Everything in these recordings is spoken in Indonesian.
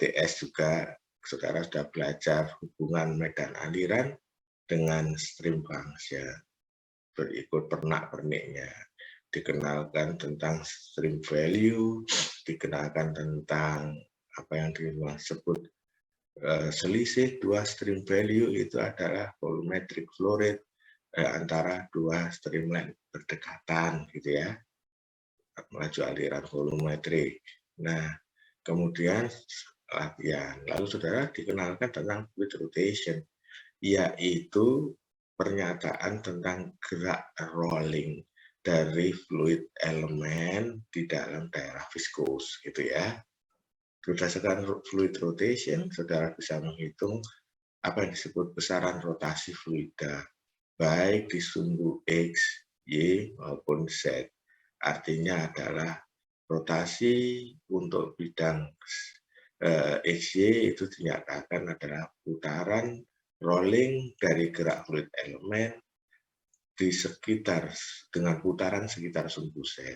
ETS juga saudara sudah belajar hubungan medan aliran dengan stream function. Berikut pernak-perniknya. Dikenalkan tentang stream value, dikenalkan tentang apa yang disebut selisih dua stream value itu adalah volumetric flow rate antara dua streamline berdekatan gitu ya, laju aliran volumetrik. Nah, kemudian latihan, lalu saudara dikenalkan tentang fluid rotation, yaitu pernyataan tentang gerak rolling dari fluid elemen di dalam daerah viskus gitu ya. Berdasarkan fluid rotation, saudara bisa menghitung apa yang disebut besaran rotasi fluida, baik di sumbu X, Y, maupun Z. Artinya adalah rotasi untuk bidang XY itu dinyatakan adalah putaran rolling dari gerak fluid elemen di sekitar dengan putaran sekitar sumbu Z.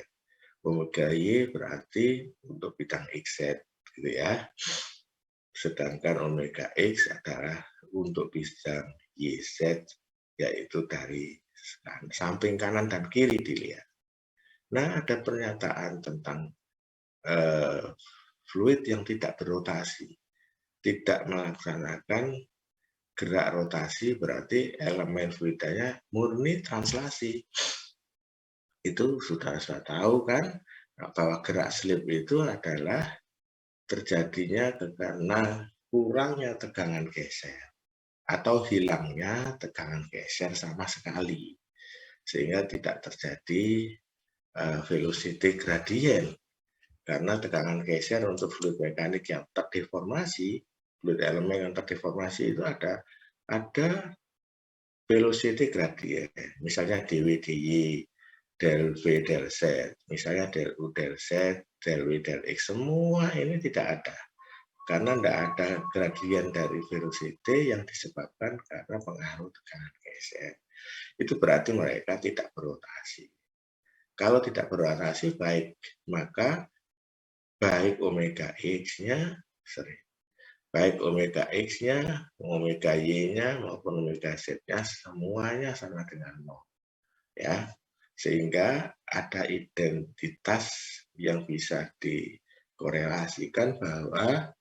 Omega Y berarti untuk bidang XZ gitu ya. Sedangkan omega X adalah untuk bidang YZ, yaitu dari samping kanan dan kiri dilihat. Nah, ada pernyataan tentang fluid yang tidak berotasi, tidak melaksanakan gerak rotasi, berarti elemen fluidanya murni translasi. Itu sudah tahu kan, bahwa gerak slip itu adalah terjadinya karena kurangnya tegangan geser atau hilangnya tegangan geser sama sekali, sehingga tidak terjadi velocity gradient. Karena tegangan geser untuk fluid mekanik yang terdeformasi, fluid elemen yang terdeformasi itu ada velocity gradient, misalnya dW dy, del V del Z, misalnya del U del Z, del W del X, semua ini tidak ada. Karena tidak ada gradien dari velocity yang disebabkan karena pengaruh tegangan geser. Itu berarti mereka tidak berotasi. Kalau tidak berotasi baik, maka baik omega X-nya, baik omega X-nya, omega Y-nya, maupun omega Z-nya, semuanya sama dengan 0. Ya, sehingga ada identitas yang bisa dikorelasikan bahwa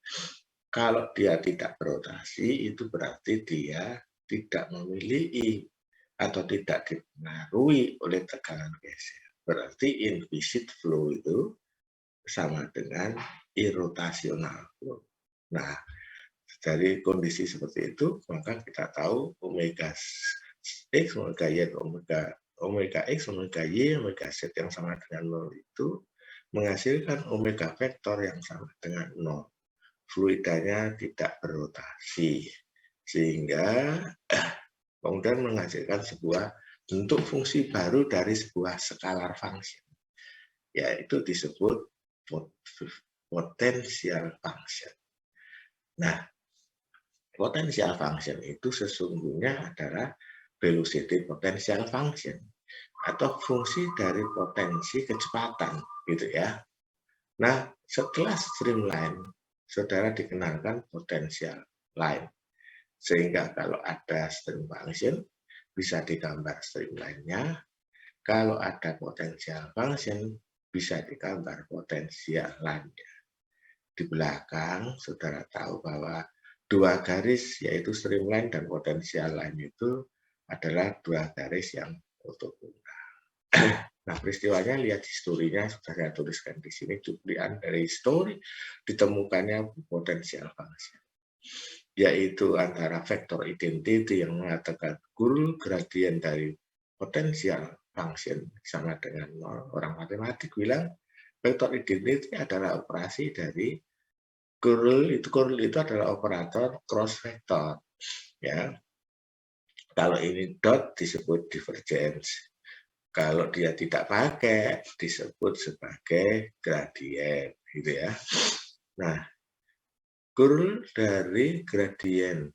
kalau dia tidak berotasi, itu berarti dia tidak memiliki atau tidak dipengaruhi oleh tegangan geser. Berarti inviscid flow itu sama dengan irrotasional flow. Nah, dari kondisi seperti itu, maka kita tahu omega X, omega Y, omega X, omega Y, omega Z yang sama dengan 0 itu menghasilkan omega vektor yang sama dengan 0. Fluidanya tidak berotasi, sehingga kemudian menghasilkan sebuah bentuk fungsi baru dari sebuah scalar function, yaitu disebut potential function. Nah, potential function itu sesungguhnya adalah velocity potential function atau fungsi dari potensi kecepatan gitu ya. Nah, setelah streamline, saudara dikenalkan potential line. Sehingga kalau ada stream function, bisa digambar streamline-nya. Kalau ada potential function, bisa digambar potensial line-nya. Di belakang, saudara tahu bahwa dua garis, yaitu streamline dan potential line itu adalah dua garis yang ortogonal. Nah, peristiwanya lihat historinya, sudah saya tuliskan di sini, cuplikan dari histori ditemukannya potential function, yaitu antara vektor identity yang mengatakan curl gradient dari potential function sama dengan 0. Orang matematik bilang vektor identity adalah operasi dari curl itu adalah operator cross vector ya. Kalau ini dot disebut divergence. Kalau dia tidak pakai disebut sebagai gradient gitu ya. Nah, curl dari gradient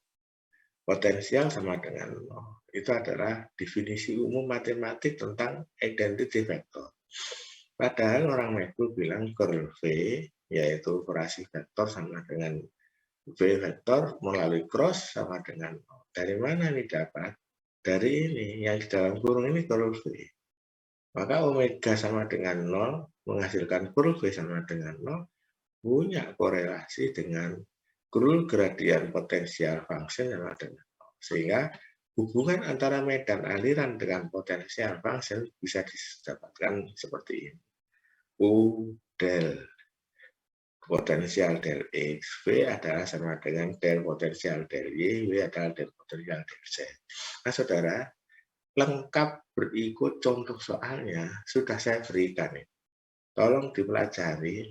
potensial sama dengan 0. Itu adalah definisi umum matematik tentang identity vector. Padahal orang Mekul bilang curl V, yaitu operasi vektor sama dengan V vektor melalui cross sama dengan 0. Dari mana nih dapat? Dari ini, yang di dalam kurung ini kurung V. Maka omega sama dengan 0, menghasilkan kurung V sama dengan 0, punya korelasi dengan kurung gradien potensial function yang ada dengan 0. Sehingga hubungan antara medan aliran dengan potensial function bisa didapatkan seperti ini. U del potensial del X, V adalah sama dengan del potensial del Y, W adalah del potensial del Z. Nah, saudara, lengkap berikut contoh soalnya sudah saya berikan. Tolong dipelajari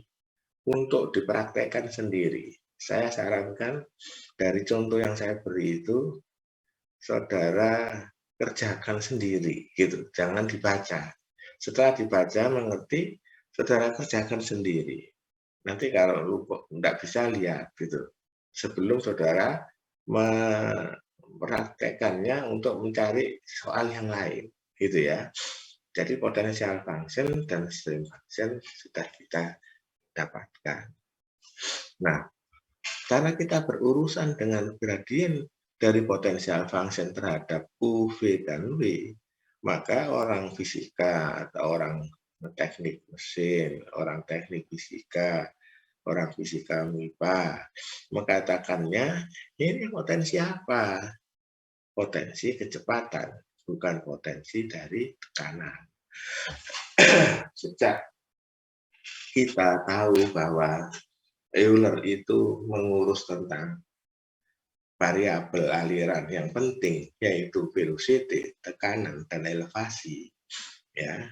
untuk dipraktekkan sendiri. Saya sarankan dari contoh yang saya beri itu, saudara kerjakan sendiri, gitu. Jangan dibaca. Setelah dibaca, mengerti, saudara kerjakan sendiri. Nanti kalau lupa nggak bisa lihat gitu. Sebelum saudara mempraktekannya untuk mencari soal yang lain, gitu ya. Jadi potensial function dan stream function sudah kita dapatkan. Nah, karena kita berurusan dengan gradien dari potensial function terhadap U, V, dan W, maka orang fisika atau orang teknik mesin, orang teknik fisika, orang fisika MIPA mengatakannya ini potensi apa? Potensi kecepatan, bukan potensi dari tekanan. Sejak kita tahu bahwa Euler itu mengurus tentang variabel aliran yang penting, yaitu velocity, tekanan, dan elevasi. Ya,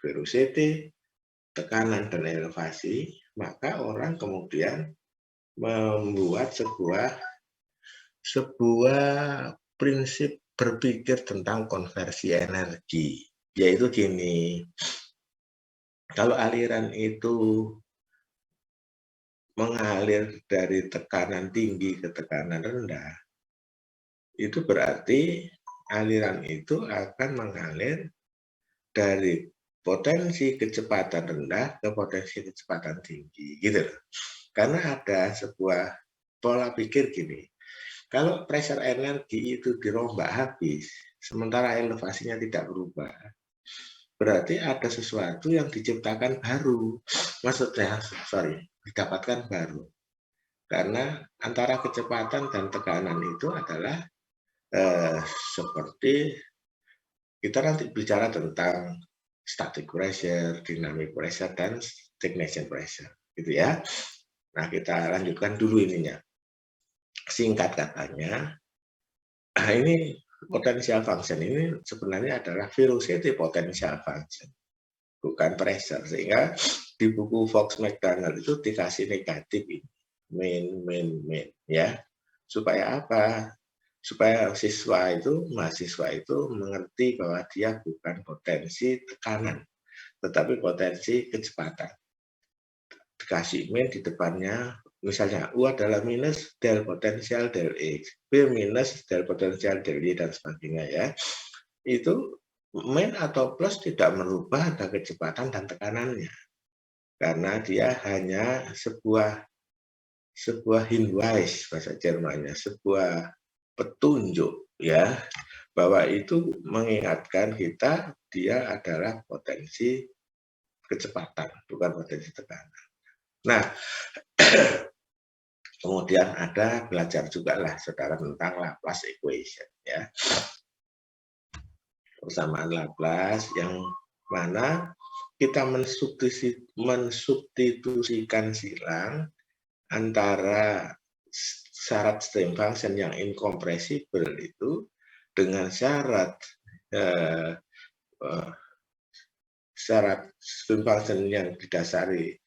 velocity, tekanan, dan elevasi, maka orang kemudian membuat sebuah prinsip berpikir tentang konversi energi, yaitu gini, kalau aliran itu mengalir dari tekanan tinggi ke tekanan rendah, itu berarti aliran itu akan mengalir dari potensi kecepatan rendah ke potensi kecepatan tinggi, gitu loh. Karena ada sebuah pola pikir gini, kalau pressure energi itu dirombak habis, sementara elevasinya tidak berubah, berarti ada sesuatu yang diciptakan baru. Maksudnya, didapatkan baru. Karena antara kecepatan dan tekanan itu adalah seperti kita nanti bicara tentang static pressure, dynamic pressure, dan stagnation pressure, gitu ya. Nah, kita lanjutkan dulu ininya. Singkat katanya, ini potential function ini sebenarnya adalah velocity potential function, bukan pressure. Sehingga di buku Fox McDonald itu dikasih negatif ini, main, ya. Supaya apa? Supaya mahasiswa itu mengerti bahwa dia bukan potensi tekanan, tetapi potensi kecepatan. Dikasih min di depannya, misalnya U adalah minus del potensial del X, B minus del potensial del Y, dan sebagainya ya. Itu min atau plus tidak merubah ada kecepatan dan tekanannya. Karena dia hanya sebuah Hinweis bahasa Jermannya, sebuah petunjuk ya, bahwa itu mengingatkan kita dia adalah potensi kecepatan, bukan potensi tekanan. Nah, kemudian ada belajar juga lah saudara tentang Laplace equation ya. Persamaan Laplace yang mana kita mensubstitusikan silang antara syarat stream function yang incompressible itu dengan syarat stream function yang didasari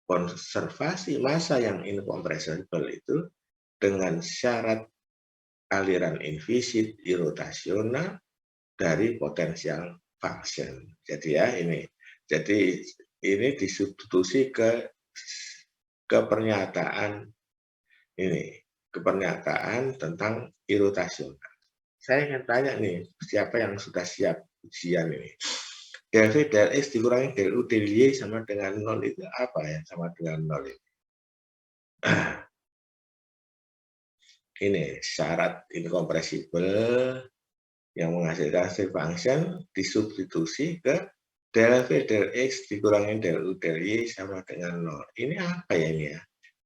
konservasi massa yang incompressible itu dengan syarat aliran invisit irotasional dari potensial function. Jadi ya ini, jadi ini disubstitusi ke pernyataan ini, ke pernyataan tentang irotasional. Saya ingin tanya nih, siapa yang sudah siap ujian ini? Del V del X dikurangi del U del Y sama dengan 0 itu apa ya? Sama dengan 0 ini. ini syarat incompressible yang menghasilkan string function disubstitusi ke del V del X dikurangi del U del Y sama dengan 0. Ini apa ya ini ya?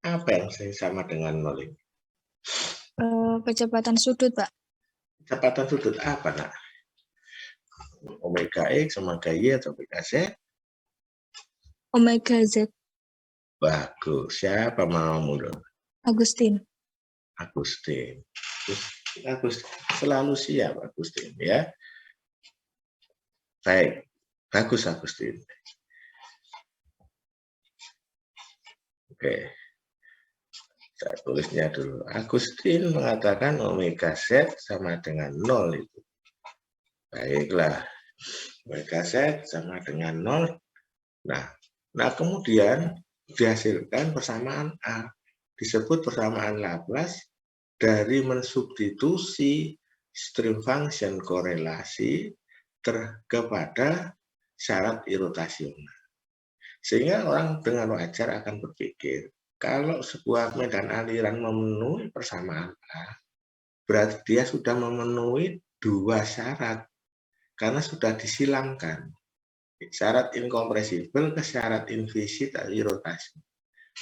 Apa yang sama dengan 0 ini? Kecepatan sudut, Pak. Kecepatan sudut apa, nak? Omega X, omega Y, atau omega Z? Omega Z. Bagus. Siapa mau dong? Agustin. Agustin. Agustin. Selalu siap, Agustin, ya. Baik. Bagus, Agustin. Oke. Saya tulisnya dulu. Agustin mengatakan omega Z sama dengan 0 itu. Baiklah. Omega Z sama dengan 0. Nah kemudian dihasilkan persamaan A. Disebut persamaan Laplace dari mensubstitusi string function korelasi kepada syarat irutasional. Sehingga orang dengan wajar akan berpikir, kalau sebuah medan aliran memenuhi persamaan A, berarti dia sudah memenuhi dua syarat, karena sudah disilangkan. Syarat incompressible ke syarat invisit irotasi.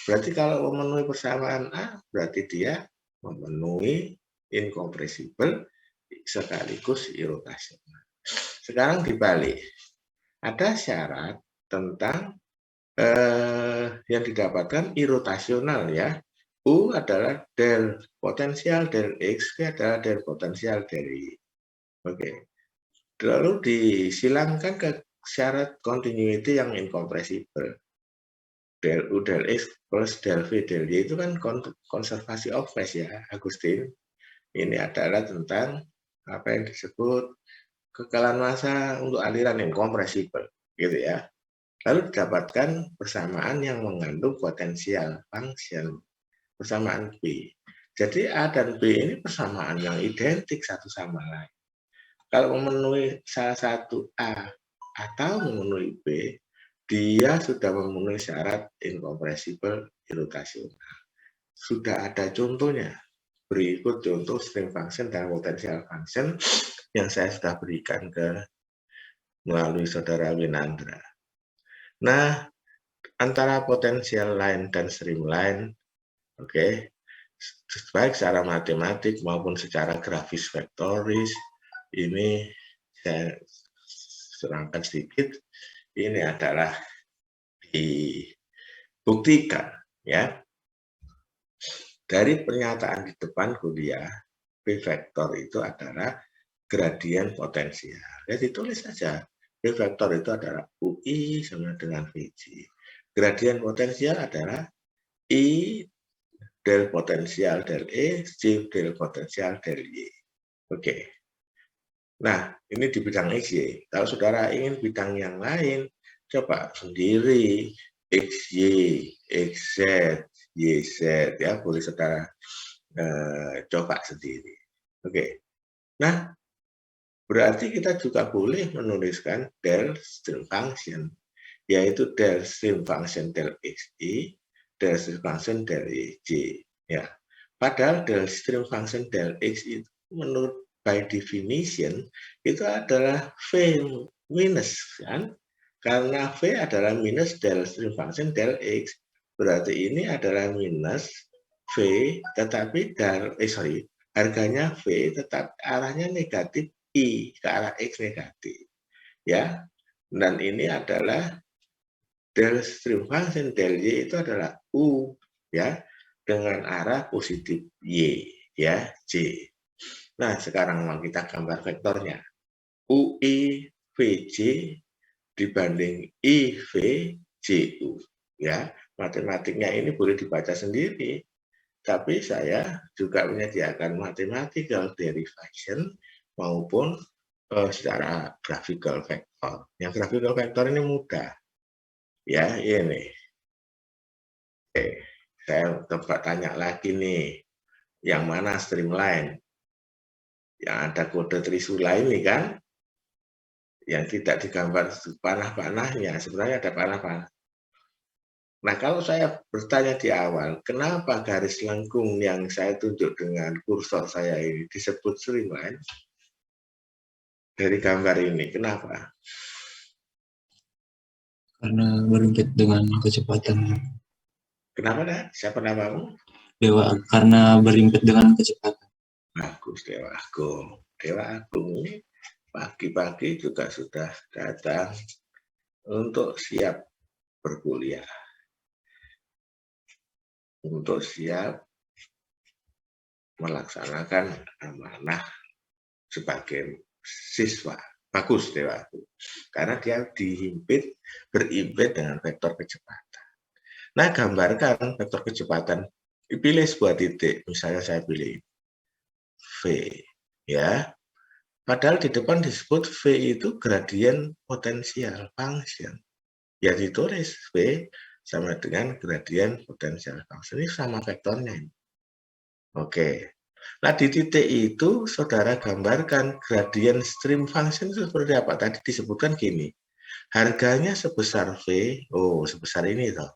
Berarti kalau memenuhi persamaan A, berarti dia memenuhi incompressible sekaligus irotasional. Sekarang dibalik. Ada syarat tentang yang didapatkan irotasional ya. U adalah del potensial del X, V adalah del potensial del Y. Oke. Lalu disilangkan ke syarat continuity yang incompressible. Del U del X plus del V del Y itu kan konservasi of phase ya, Agustin. Ini adalah tentang apa yang disebut kekalahan massa untuk aliran incompressible, gitu ya. Lalu didapatkan persamaan yang mengandung potensial function, persamaan B. Jadi A dan B ini persamaan yang identik satu sama lain. Kalau memenuhi salah satu A atau memenuhi B, dia sudah memenuhi syarat incompressible irrotasional. Sudah ada contohnya. Berikut contoh string function dan potensial function yang saya sudah berikan melalui saudara Winandra. Nah, antara potensial line dan streamline, oke, baik secara matematik maupun secara grafis vektoris, ini saya serangkan sedikit. Ini adalah dibuktikan ya dari pernyataan di depan kuliah. P vektor itu adalah gradien potensial. Ya ditulis saja. P vektor itu adalah UI sama dengan VJ. Gradien potensial adalah I del potensial del E, J del potensial del Y. Oke. Nah, ini di bidang XY. Kalau saudara ingin bidang yang lain, coba sendiri XY, XZ, YZ, ya boleh saudara coba sendiri. Oke. Nah, berarti kita juga boleh menuliskan del string function, yaitu del string function del XY, del string function del YJ. Ya. Padahal del string function del X itu menurut by definition itu adalah V minus kan, karena V adalah minus del string function del X, berarti ini adalah minus V tetapi harganya V tetap arahnya negatif I ke arah X negatif ya, dan ini adalah del string function del Y itu adalah U ya dengan arah positif Y ya J. Nah, sekarang mau kita gambar vektornya. UI VJ dibanding IV JU. Ya, matematiknya ini boleh dibaca sendiri. Tapi saya juga menyediakan mathematical derivation maupun secara graphical vector. Yang graphical vector ini mudah. Ya, ini. Oke, saya coba tanya lagi nih. Yang mana streamline? Yang ada kode trisula ini kan, yang tidak digambar panah-panahnya, sebenarnya ada panah-panah. Nah, kalau saya bertanya di awal, kenapa garis lengkung yang saya tunjuk dengan kursor saya ini disebut streamline? Dari gambar ini, kenapa? Karena berhimpit dengan kecepatan. Kenapa dah? Siapa namamu? Karena berhimpit dengan kecepatan. Bagus, Dewa Agung. Dewa Agung ini pagi-pagi juga sudah datang untuk siap berkuliah, untuk siap melaksanakan amanah sebagai siswa. Bagus Dewa Agung, karena dia berimpit dengan vektor kecepatan. Nah, gambarkan vektor kecepatan, dipilih sebuah titik, misalnya saya pilih V, ya. Padahal di depan disebut V itu gradien potensial function. Ya ditulis V sama dengan gradien potensial function, ini sama vektornya. Oke. Nah, di titik itu saudara gambarkan gradien stream function itu seperti apa? Tadi disebutkan gini, harganya sebesar V, oh sebesar ini toh,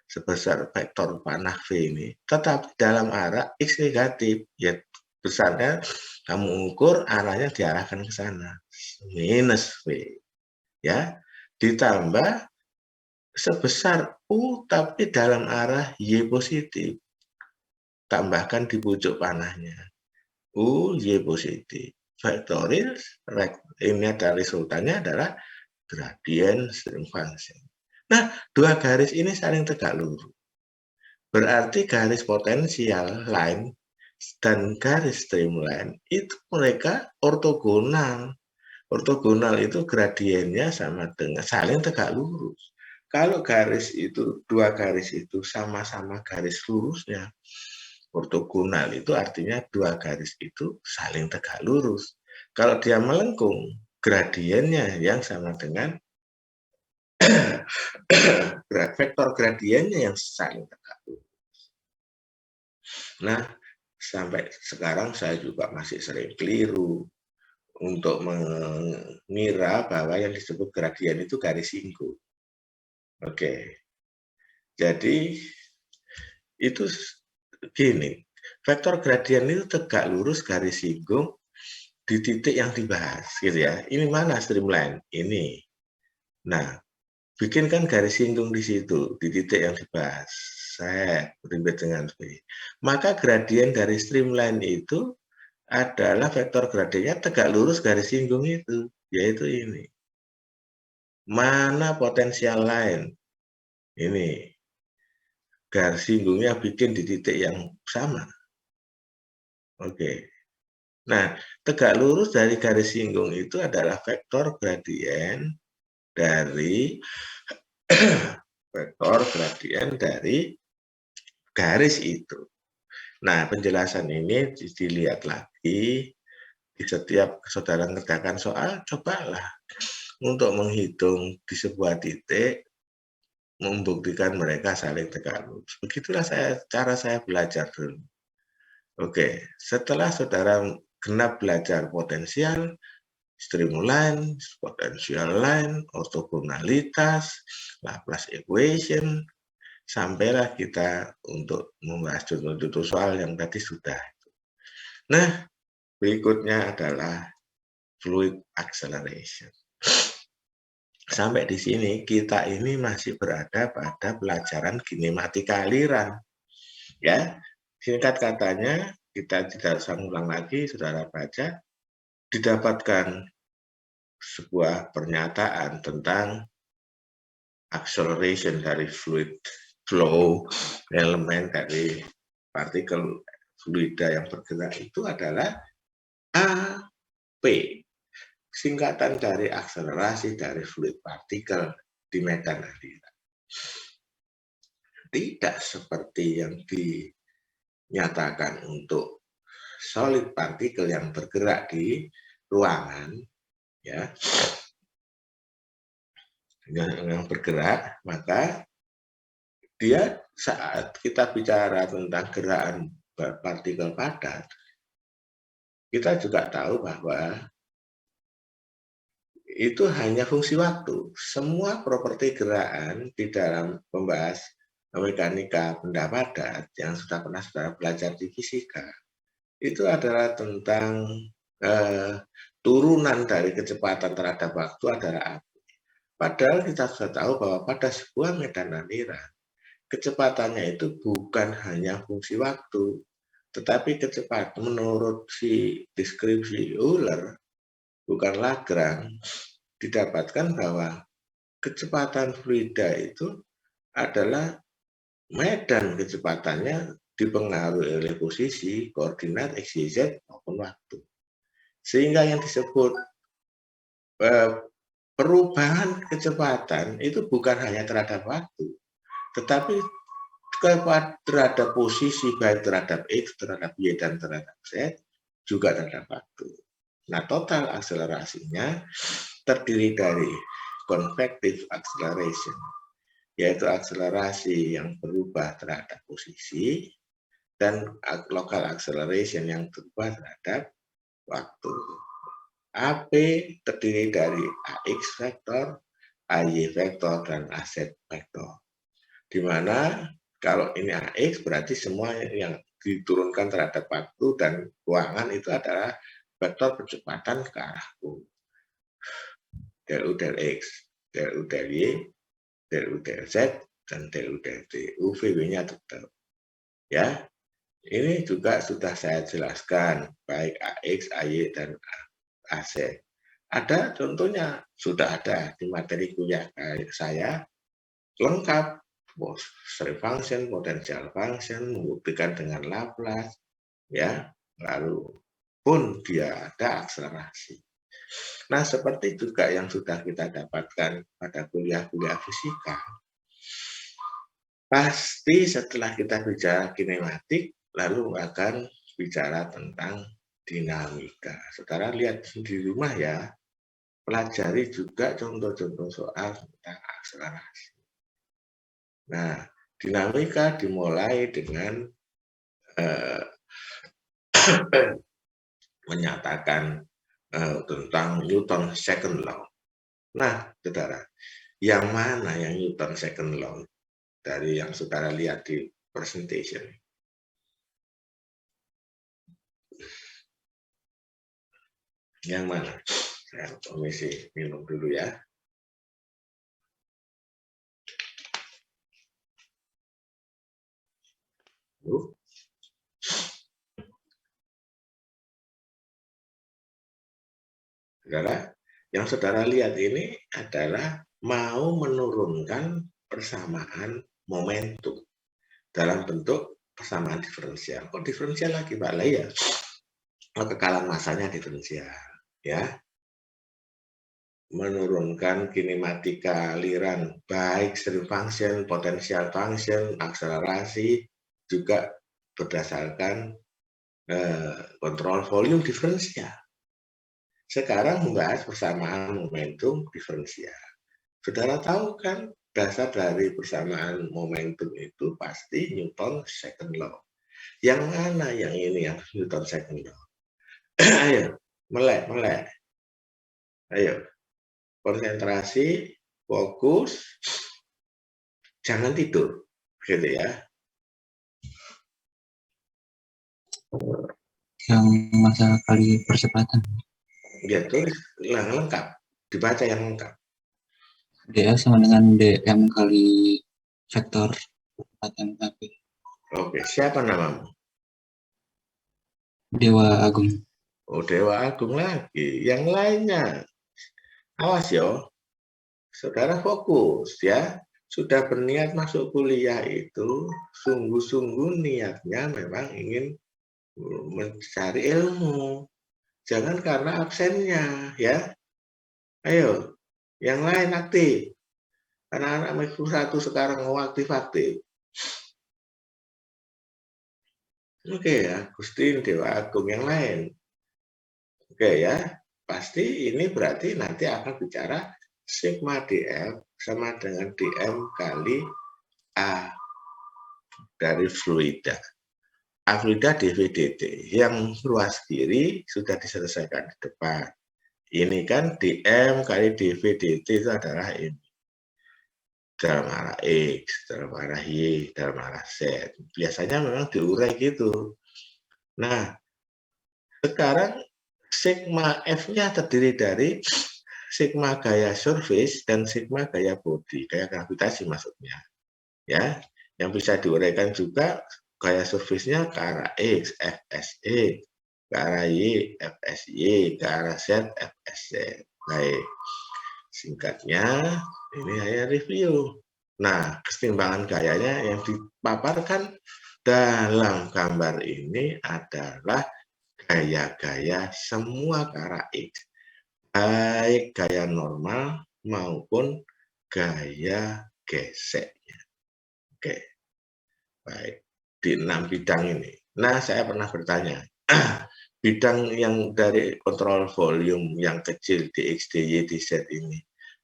sebesar vektor panah V ini, tetapi dalam arah X negatif, ya besarnya kamu ukur arahnya diarahkan ke sana, minus V, ya, ditambah sebesar U tapi dalam arah Y positif, tambahkan di pucuk panahnya, U, Y positif. Faktorial, ini adalah resultannya adalah gradien stream function. Nah, dua garis ini saling tegak lurus. Berarti garis potensial line dan garis streamline itu mereka ortogonal. Ortogonal itu gradiennya sama dengan saling tegak lurus. Kalau garis itu, dua garis itu sama-sama garis lurusnya, ortogonal itu artinya dua garis itu saling tegak lurus. Kalau dia melengkung, gradiennya yang sama dengan vektor gradiennya yang saling tegak lurus. Nah, sampai sekarang saya juga masih sering keliru untuk mengira bahwa yang disebut gradien itu garis singgung. Oke, jadi itu gini, vektor gradien itu tegak lurus garis singgung di titik yang dibahas, gitu ya. Ini mana streamline? Ini. Nah, bikinkan garis singgung di situ, di titik yang dibahas. Saya berimbit dengan V. Maka gradien dari streamline itu adalah vektor gradiennya tegak lurus garis singgung itu, yaitu ini. Mana potensial lain? Ini. Garis singgungnya bikin di titik yang sama. Oke. Nah, tegak lurus dari garis singgung itu adalah vektor gradien dari vektor gradien dari garis itu. Nah, penjelasan ini dilihat lagi di setiap saudara ngerjakan soal, cobalah untuk menghitung di sebuah titik, membuktikan mereka saling tegak lurus. Begitulah cara saya belajar dulu. Oke, setelah saudara genap belajar potensial, streamline, potential line, ortogonalitas, Laplace equation, sampailah kita untuk membahas contoh-contoh soal yang tadi sudah. Nah, berikutnya adalah fluid acceleration. Sampai di sini kita ini masih berada pada pelajaran kinematika aliran. Ya, singkat katanya, kita tidak usah ulang lagi, saudara baca, didapatkan sebuah pernyataan tentang acceleration dari fluid flow, elemen dari partikel fluida yang bergerak itu adalah AP, singkatan dari akselerasi dari fluid partikel di medan aliran. Tidak seperti yang dinyatakan untuk solid partikel yang bergerak di ruangan, ya, yang bergerak, maka dia saat kita bicara tentang gerakan partikel padat, kita juga tahu bahwa itu hanya fungsi waktu. Semua properti gerakan di dalam membahas mekanika benda padat yang sudah pernah saudara belajar di fisika, itu adalah tentang turunan dari kecepatan terhadap waktu adalah api. Padahal kita sudah tahu bahwa pada sebuah medan aliran, kecepatannya itu bukan hanya fungsi waktu, tetapi kecepatan menurut si deskripsi Euler, bukan Lagrange, didapatkan bahwa kecepatan fluida itu adalah medan kecepatannya dipengaruhi oleh posisi, koordinat, x, y, z maupun waktu. Sehingga yang disebut perubahan kecepatan itu bukan hanya terhadap waktu, tetapi terhadap posisi, baik terhadap x, terhadap y, dan terhadap z, juga terhadap waktu. Nah, total akselerasinya terdiri dari convective acceleration, yaitu akselerasi yang berubah terhadap posisi, dan local acceleration yang berubah terhadap waktu. AP terdiri dari AX vektor, AY vektor, dan AZ vektor. Di mana kalau ini AX berarti semua yang diturunkan terhadap waktu dan ruangan itu adalah vektor percepatan ke arah U. Del U del X, del U del Y, del U del Z, dan del U del T. U, V, W-nya tetap. Ya, ini juga sudah saya jelaskan, baik AX, AY, dan AC. Ada contohnya, sudah ada di materi kuliah saya, lengkap, string function, potential function, membuktikan dengan Laplace, ya, lalu pun dia ada akselerasi. Nah, seperti juga yang sudah kita dapatkan pada kuliah-kuliah fisika, pasti setelah kita bicara kinematik, lalu akan bicara tentang dinamika. Saudara lihat di rumah ya, pelajari juga contoh-contoh soal tentang akselerasi. Nah, dinamika dimulai dengan menyatakan tentang Newton second law. Nah, saudara, yang mana yang Newton second law dari yang saudara lihat di presentation? Yang mana? Saya permisi minum dulu ya. Saudara, yang saudara lihat ini adalah mau menurunkan persamaan momentum dalam bentuk persamaan diferensial. Kok diferensial lagi, Pak? Lah ya, kekalan masanya diferensial, ya. Menurunkan kinematika aliran, baik string function, potential function, akselerasi, juga berdasarkan kontrol volume diferensial. Sekarang membahas persamaan momentum diferensial. Saudara tahu kan dasar dari persamaan momentum itu pasti Newton second law. Yang mana yang ini yang Newton second law? Ayo, melek. Ayo, konsentrasi, fokus, jangan tidur, gitu ya. Yang masalah kali percepatan. Ya, tulis lengkap, dibaca yang lengkap. dA sama dengan dm kali vektor kecepatan AP. Oke, siapa namamu? Dewa Agung. Oh, Dewa Agung lagi. Yang lainnya, awas yo. Saudara fokus ya. Sudah berniat masuk kuliah itu, sungguh-sungguh niatnya memang ingin mencari ilmu. Jangan karena absennya ya. Ayo, yang lain aktif. Anak-anak Mikro 1 sekarang mau aktif-aktif. Oke ya, Agustin, Dewa Agung, yang lain. Oke ya, pasti ini berarti nanti akan bicara sigma dm sama dengan dm kali A dari fluida. A fluida dv dt. Yang ruas kiri sudah diselesaikan di depan. Ini kan dm kali dv dt itu adalah ini. dalam arah X, dalam arah Y, dalam arah Z. Biasanya memang diurai gitu. Nah, sekarang sigma F-nya terdiri dari sigma gaya surface dan sigma gaya body, gaya gravitasi maksudnya. Ya, yang bisa diuraikan juga gaya surface-nya ke arah X, FSE, ke arah Y, FSY, ke arah Z, FSZ. Baik, singkatnya ini hanya review. Nah, kesetimbangan gayanya yang dipaparkan dalam gambar ini adalah gaya-gaya semua ke arah X, baik gaya normal maupun gaya geseknya. Oke, baik. Di 6 bidang ini. Nah, saya pernah bertanya, bidang yang dari kontrol volume yang kecil di X, di Y, di Z ini,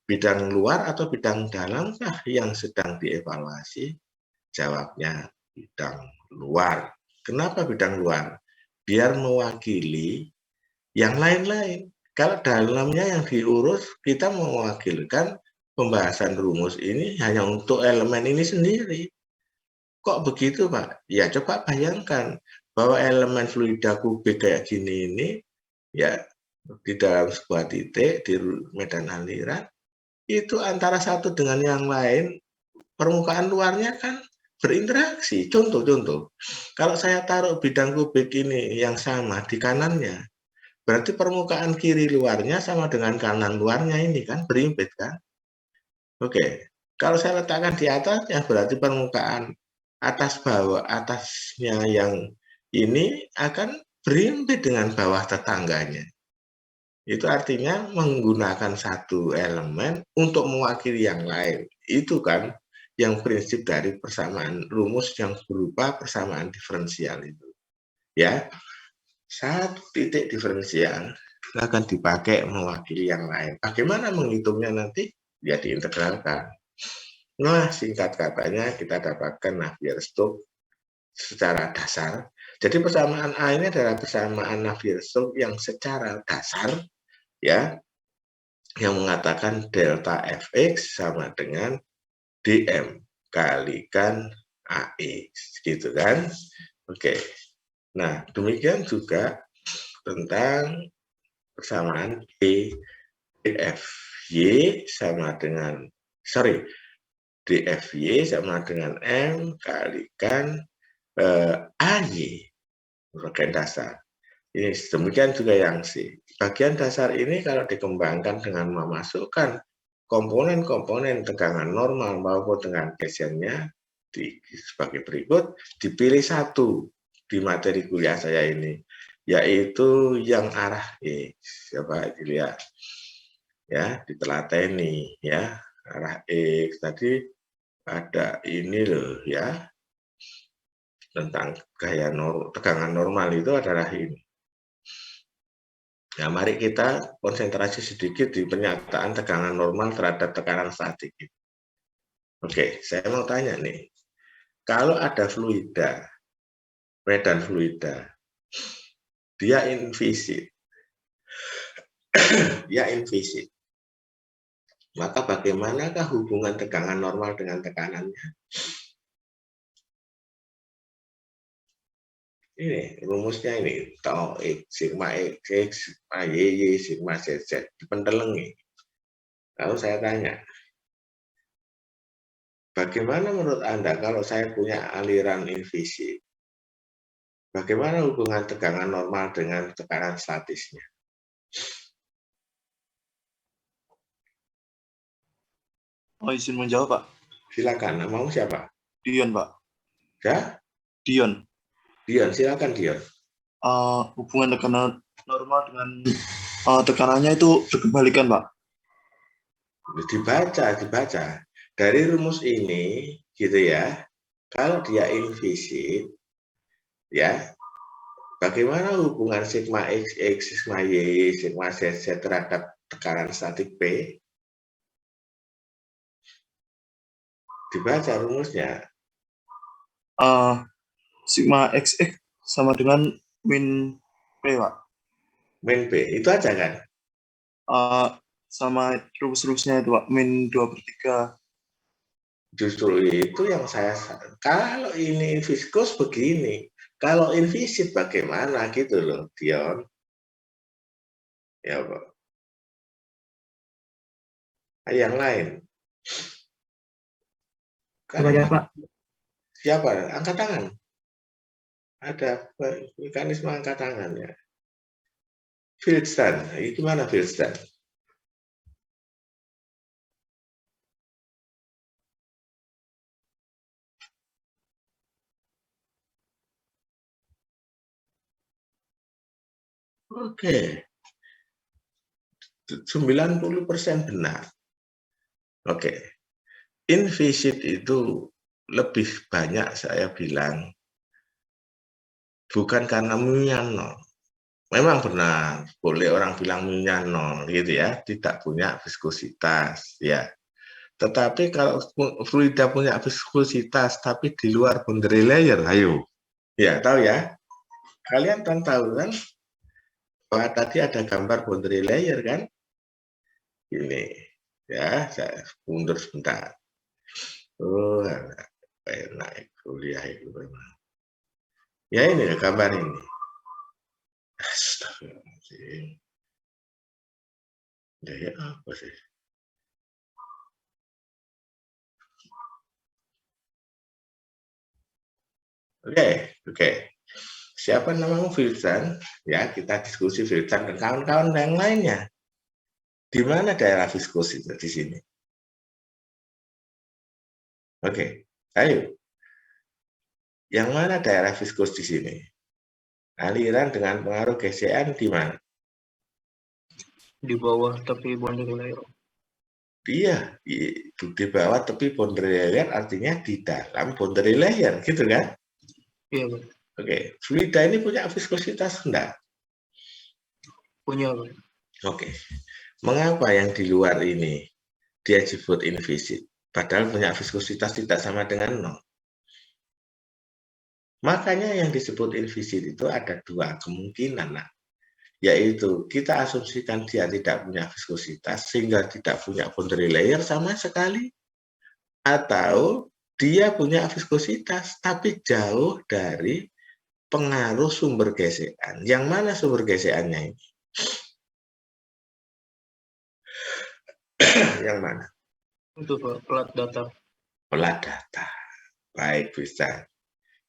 bidang luar atau bidang dalamkah yang sedang dievaluasi? Jawabnya bidang luar. Kenapa bidang luar? Biar mewakili yang lain-lain. Kalau dalamnya yang diurus, kita mewakilkan pembahasan rumus ini hanya untuk elemen ini sendiri. Kok begitu, Pak? Ya, coba bayangkan bahwa elemen fluida kubik kayak gini ini, ya, di dalam sebuah titik di medan aliran, itu antara satu dengan yang lain, permukaan luarnya kan berinteraksi. Contoh, kalau saya taruh bidang kubik ini yang sama di kanannya, berarti permukaan kiri luarnya sama dengan kanan luarnya ini kan berimpit kan? Oke, kalau saya letakkan di atasnya berarti permukaan atas bawah atasnya yang ini akan berimpit dengan bawah tetangganya. Itu artinya menggunakan satu elemen untuk mewakili yang lain. Itu kan yang prinsip dari persamaan rumus yang berupa persamaan diferensial itu. Ya, satu titik diferensial akan dipakai mewakili yang lain. Bagaimana menghitungnya nanti? Ya diintegralkan. Nah, singkat katanya kita dapatkan Navier-Stokes secara dasar. Jadi persamaan A ini adalah persamaan Navier-Stokes yang secara dasar, ya, yang mengatakan delta Fx sama dengan dm kalikan Ax, gitu kan? Oke. Nah, demikian juga tentang persamaan dfy sama dengan dfy sama dengan M kalikan AY bagian dasar. Ini demikian juga yang C. Bagian dasar ini kalau dikembangkan dengan memasukkan komponen-komponen tegangan normal maupun tegangan gesernya sebagai berikut, dipilih satu di materi kuliah saya ini, yaitu yang arah X. Coba dilihat. Ya, ditelateni ya, arah X tadi ada ini loh ya, tentang gaya tegangan normal itu adalah ini. Nah, mari kita konsentrasi sedikit di pernyataan tegangan normal terhadap tekanan statik. Oke, saya mau tanya nih, kalau ada fluida, medan fluida, dia invisit, maka bagaimanakah hubungan tegangan normal dengan tekanannya? Ini rumusnya ini, tau X, sigma X, sigma Y, sigma ZZ, dipentelengi. Lalu saya tanya, bagaimana menurut Anda kalau saya punya aliran invisit? Bagaimana hubungan tegangan normal dengan tekanan statisnya? Oh, izin menjawab, Pak. Silakan, namamu siapa? Dion, Pak. Ya? Dion. Dion, silakan Dion. Hubungan tekanan normal dengan tekanannya itu berkebalikan, Pak. Dibaca. Dari rumus ini, gitu ya, kalau dia invisit, ya, bagaimana hubungan sigma XX, sigma Y, sigma ZZ terhadap tekanan statik P? Dibaca rumusnya. Sigma XX sama dengan min P, Pak. Min P, itu aja kan? Sama rumus-rumusnya itu, Pak. Min 2/3 Justru itu yang saya, kalau ini viskus begini, kalau invisit bagaimana gitu loh, Dion. Ya, Pak. Yang lain. Coba ya, Pak. Siapa? Angkat tangan. Ada mekanisme angkat tangan ya. Filstan, itu mana Filstan? Oke. 90% benar. Oke. Invisit itu lebih banyak saya bilang bukan karena mu-nya nol. Memang benar, boleh orang bilang mu-nya nol gitu ya, tidak punya viskositas ya. Tetapi kalau fluida punya viskositas tapi di luar boundary layer, ayo. Ya, tahu ya? Kalian kan tahu kan bahwa tadi ada gambar boundary layer kan? Ini ya, saya mundur sebentar. Oh, enak kuliah itu memang. Ya ini gambar ini. Astagfirullahaladzim. Ya apa sih? Oke. Siapa namamu Filsan? Ya, kita diskusi Filsan dan kawan-kawan yang lainnya. Di mana daerah viskus itu di sini? Oke, ayo. Yang mana daerah viskus di sini? Aliran dengan pengaruh gesekan di mana? Di bawah tepi boundary layer. Iya, di bawah tepi boundary layer artinya di dalam boundary layer, gitu kan? Iya, Pak. Oke, fluida ini punya viskositas enggak? Punya, Pak. Oke, mengapa yang di luar ini dia disebut invisit? Padahal punya viskositas tidak sama dengan nol. Makanya yang disebut invisit itu ada dua kemungkinan, yaitu kita asumsikan dia tidak punya viskositas sehingga tidak punya boundary layer sama sekali, atau dia punya viskositas tapi jauh dari pengaruh sumber gesekan. Yang mana sumber gesekannya ini? Yang mana? Itu, Pak, plat datar. Plat datar. Baik, bisa.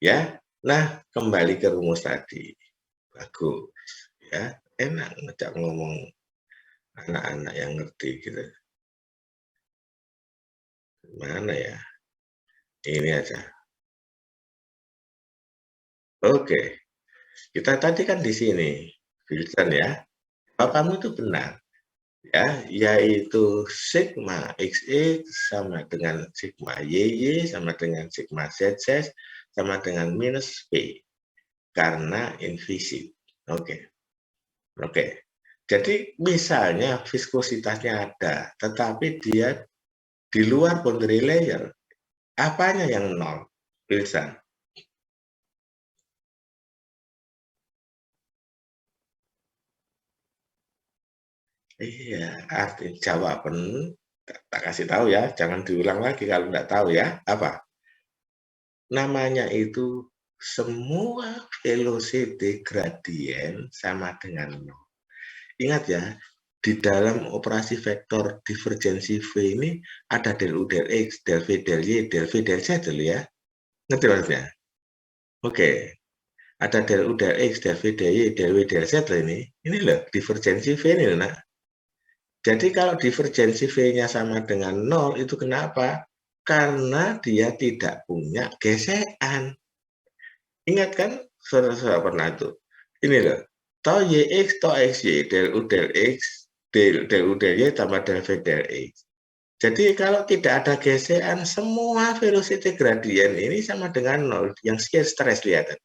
Ya. Nah, kembali ke rumus tadi. Bagus. Ya, enak ngejak ngomong anak-anak yang ngerti gitu. Mana ya? Ini aja. Oke. Kita tadi kan di sini, Wilson ya. Kamu itu benar. Ya, yaitu sigma XE sama dengan sigma YY sama dengan sigma ZZ sama dengan minus P karena invisit. Oke. Jadi misalnya viskositasnya ada, tetapi dia di luar boundary layer, apanya yang nol, Wilson? Iya, arti jawaban tak kasih tahu ya, jangan diulang lagi kalau nggak tahu ya. Apa? Namanya itu semua velocity gradient sama dengan nol. Ingat ya, di dalam operasi vektor divergensi V ini ada del U del X, del V del Y, del V del Z dulu ya. Ngerti maksudnya? Oke. Ada del U del X, del V del Y, del W del Z ini. Ini loh, divergensi V ini loh, nak. Jadi kalau divergensi V-nya sama dengan 0, itu kenapa? Karena dia tidak punya gesekan. Ingat kan, saudara-saudara pernah itu? Ini loh, tau YX, tau XY, del U del X, del U del Y, tambah del V del X. Jadi kalau tidak ada gesekan, semua velocity gradient ini sama dengan 0, yang shear stress, lihat.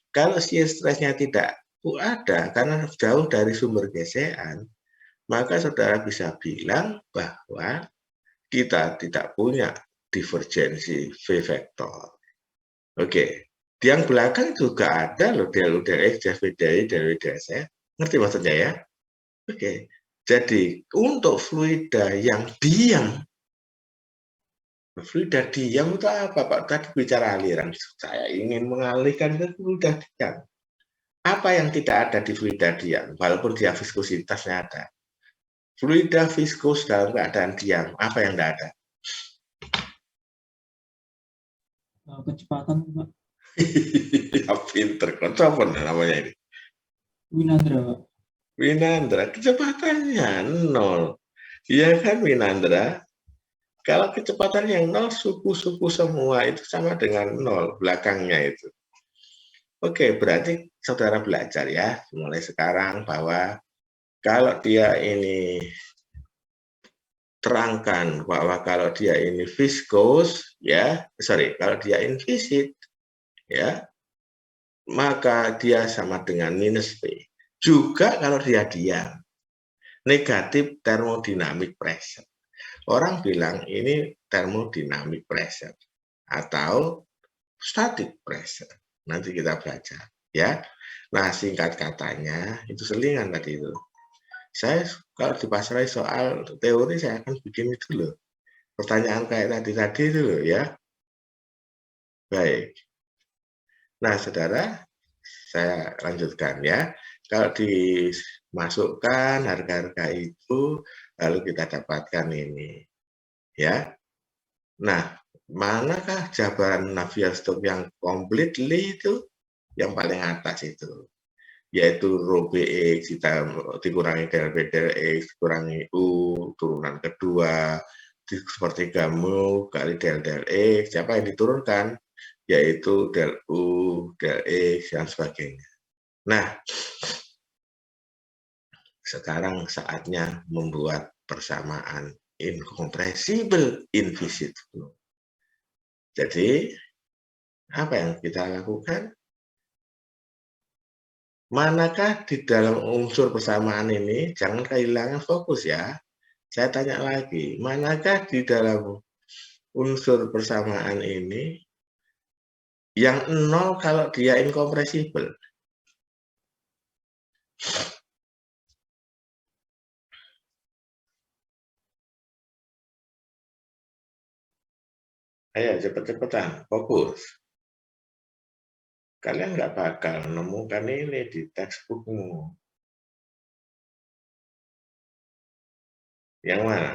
Kalau shear stress-nya tidak ada, karena jauh dari sumber gesekan, maka saudara bisa bilang bahwa kita tidak punya divergensi V vektor. Oke, di yang belakang juga ada loh del U del X, del V del Y, del W del Z. Ngerti maksudnya ya? Oke, jadi untuk fluida yang diam Fluida diam itu apa, Pak? Tadi bicara aliran. Saya ingin mengalihkan ke fluida diam. Apa yang tidak ada di fluida diam, walaupun dia viskositasnya ada? Fluida viskus dalam keadaan diam, apa yang tidak ada? Kecepatan, Pak. Ya pinter, kok namanya ini? Winandra, Pak. Winandra, kecepatannya 0. Iya kan Winandra? Kalau kecepatan yang 0, suku-suku semua itu sama dengan 0 belakangnya itu. Oke, berarti saudara belajar ya mulai sekarang bahwa kalau dia ini terangkan bahwa kalau dia ini viskos ya, kalau dia invisit ya, maka dia sama dengan minus P. Juga kalau dia diam, negatif thermodynamic pressure. Orang bilang ini thermodynamic pressure atau static pressure. Nanti kita belajar ya. Nah, singkat katanya itu selingan tadi itu. Saya kalau dipasrai soal teori saya akan bikin itu loh. Pertanyaan kayak tadi itu loh ya. Baik. Nah, saudara, saya lanjutkan ya. Kalau dimasukkan harga-harga itu lalu kita dapatkan ini ya. Nah, manakah jabaran Navier-Stokes yang completely itu? Yang paling atas itu, yaitu rho Bx kita dikurangi del B del X dikurangi U turunan kedua sepertiga mu kali del X. Siapa yang diturunkan? Yaitu del U, del X, dan sebagainya. Nah, sekarang saatnya membuat persamaan incompressible inviscid flow. Jadi, apa yang kita lakukan? Manakah di dalam unsur persamaan ini, jangan kehilangan fokus ya. Saya tanya lagi, manakah di dalam unsur persamaan ini yang 0 kalau dia incompressible? Ayo cepet-cepetan, fokus. Kalian nggak bakal menemukan ini di textbookmu. Yang mana?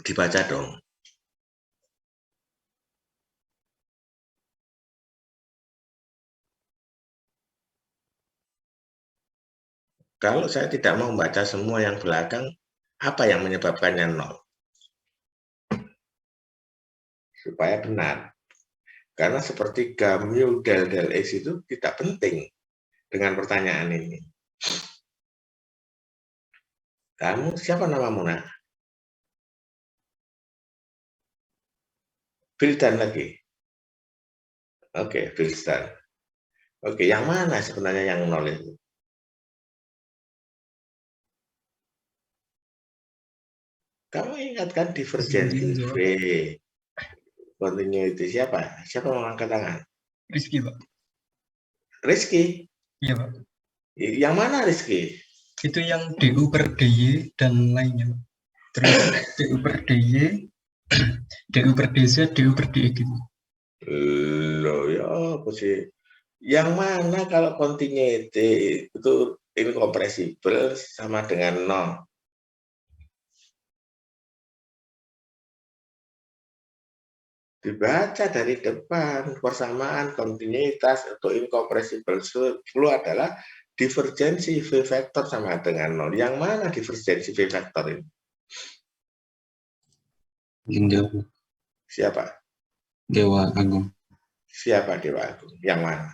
Dibaca dong. Kalau saya tidak mau membaca semua yang belakang, apa yang menyebabkannya 0? Supaya benar. Karena sepertiga mu del del X itu tidak penting dengan pertanyaan ini. Kamu siapa namamu, nak? Fildan lagi. Oke, Fildan. Oke, yang mana sebenarnya yang 0 itu? Kamu ingatkan divergensi V. Continuity siapa? Siapa mau angkat tangan? Rizky, Pak. Rizky. Iya, Pak. Yang mana Rizky? Itu yang DU per DY dan lainnya, Pak. Terus DU per DY, DU per DZ, DU per DE gitu. Loh ya apa sih? Yang mana kalau continuity itu incompressible sama dengan 0? Dibaca dari depan, persamaan kontinuitas atau incompressible flow adalah divergensi V vektor sama dengan 0. Yang mana divergensi V vektor ini? Jauh. Siapa? Dewa Agung. Siapa Dewa Agung? Yang mana?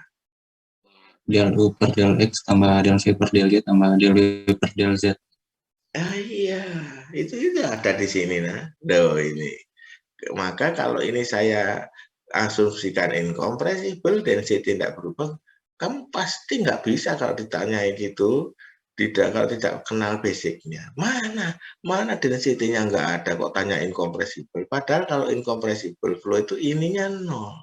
Del U per del X tambah del V per del Y tambah del W per del Z. Ah iya, itu ada di sini nah. Duh ini. Maka kalau ini saya asumsikan incompressible, density tidak berubah, kamu pasti nggak bisa kalau ditanyain gitu, kalau tidak kenal basicnya. Mana density-nya nggak ada kok tanya incompressible. Padahal kalau incompressible flow itu ininya 0.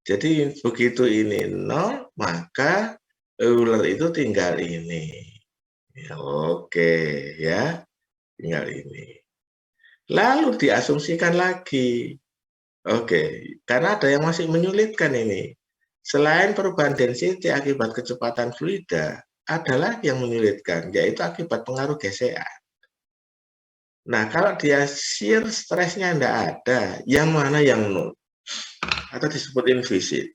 Jadi begitu ini 0, maka Ular itu tinggal ini. Ya, oke, ya, tinggal ini. Lalu diasumsikan lagi. Oke, karena ada yang masih menyulitkan ini. Selain perubahan density akibat kecepatan fluida, ada lagi yang menyulitkan, yaitu akibat pengaruh gesekan. Nah, kalau dia shear stress-nya tidak ada, yang mana yang nol? Atau disebut invisit.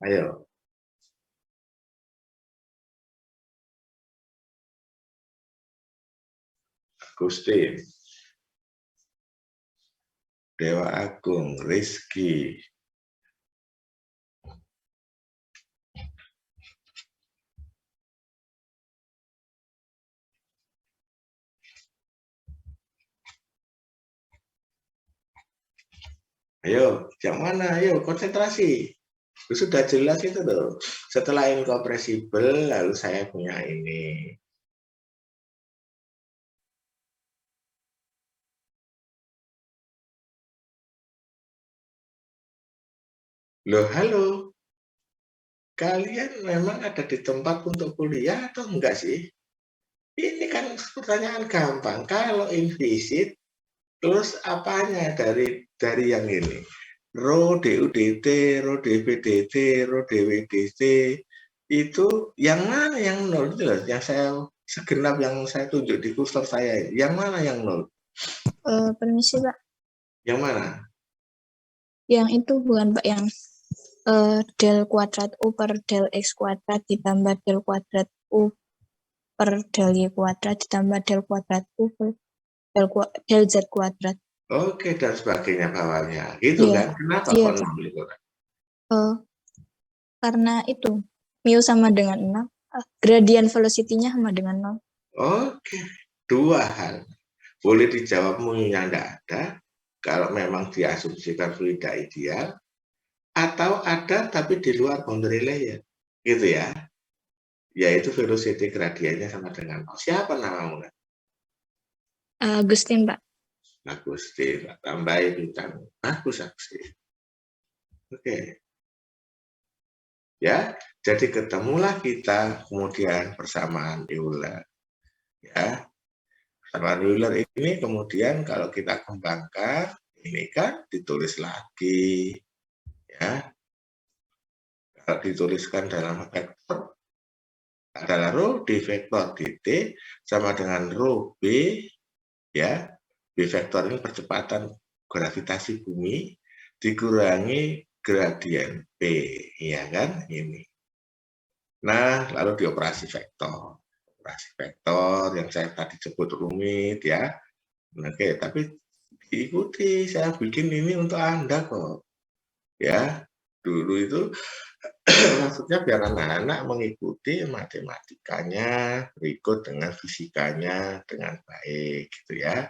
Ayo. Agustin. Dewa Agung, Rizky. Ayo, yang mana? Ayo, konsentrasi. Sudah jelas itu loh. Setelah incompressible, lalu saya punya ini. Loh, halo. Kalian memang ada di tempat untuk kuliah atau enggak sih? Ini kan pertanyaan gampang. Kalau invisit, terus apanya dari yang ini? Rho DUDT, Rho DVDT, Rho DWDT, itu yang mana yang nol? Itu loh, yang saya segenap yang saya tunjuk di kursor saya. Yang mana yang nol? Permisi Pak, Yang mana? yang itu bukan Pak, yang del kuadrat U per del X kuadrat ditambah del kuadrat U per del Y kuadrat ditambah del kuadrat U per del Z kuadrat. Oke, dan sebagainya bawahnya. Gitu Iya. kan? Kenapa Iya, kok Pak. 6 itu? Karena itu mu sama dengan 0, gradient velocity-nya sama dengan 0. Oke, dua hal. Boleh dijawab mu-nya tidak ada, kalau memang diasumsikan fluida ideal, atau ada tapi di luar boundary layer. Gitu ya. Yaitu velocity gradiennya sama dengan 0. Siapa namamu? Agustin Pak. Agustin, tambahin bintang. Bagus, Agustin. Oke. Ya, jadi ketemulah kita kemudian persamaan Euler. Ya, persamaan Euler ini kemudian kalau kita kembangkan, ini kan ditulis lagi. Ya, kalau dituliskan dalam vektor adalah rho d vektor dt sama dengan rho b, ya, b vektor ini percepatan gravitasi bumi dikurangi gradien p, ya kan, ini. Nah, lalu dioperasi vektor. Operasi vektor yang saya tadi sebut rumit, ya. Oke, tapi diikuti, saya bikin ini untuk Anda kok. Ya, dulu itu maksudnya biar anak-anak mengikuti matematikanya berikut dengan fisikanya dengan baik, gitu ya.